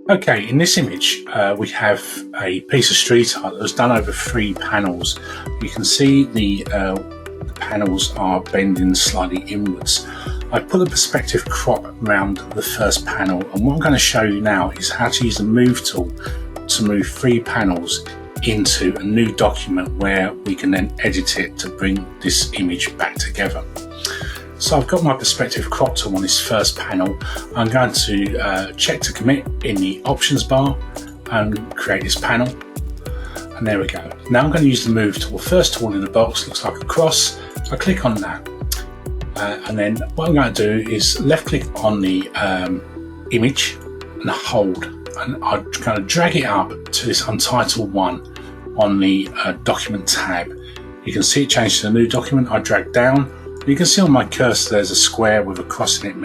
Okay, in this image we have a piece of street art that was done over 3 panels. You can see the panels are bending slightly inwards. I put a perspective crop around the first panel, and what I'm going to show you now is how to use the move tool to move 3 panels into a new document where we can then edit it to bring this image back together. So I've got my perspective crop tool on this first panel. I'm going to check to commit in the options bar and create this panel. And there we go. Now I'm going to use the move tool. First tool in the box looks like a cross. I click on that. And then what I'm going to do is left click on the image and hold. And I'm going to drag it up to this Untitled one on the document tab. You can see it changed to a new document. I drag down. You can see on my cursor there's a square with a cross in it. It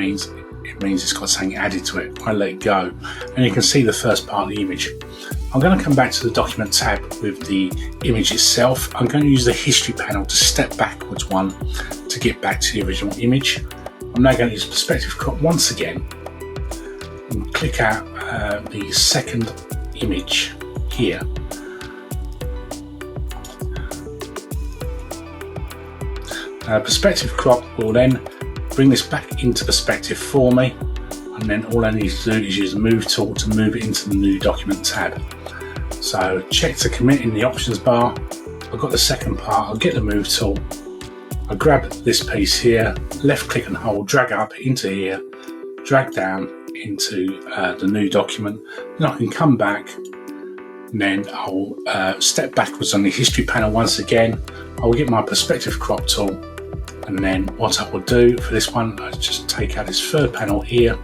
means it's got something added to it. I let it go, and you can see the first part of the image. I'm going to come back to the document tab with the image itself. I'm going to use the history panel to step backwards one to get back to the original image. I'm now going to use perspective crop once again and click out the second image here. Perspective crop will then bring this back into perspective for me, and then all I need to do is use the move tool to move it into the new document tab. So check to commit in the options bar. I've got the second part. I'll get the move tool. I grab this piece here, left click and hold, drag up into here, drag down into the new document. Then I can come back, and then I'll step backwards on the history panel once again. I'll get my perspective crop tool, and then what I will do for this one, I just take out this third panel here,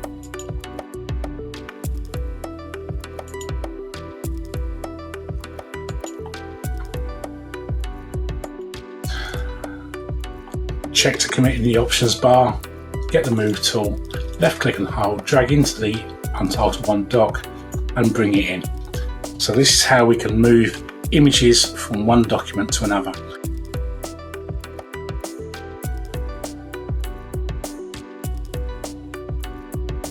check to commit in the options bar, get the move tool, left click and hold, drag into the Untitled one doc and bring it in. So this is how we can move images from one document to another.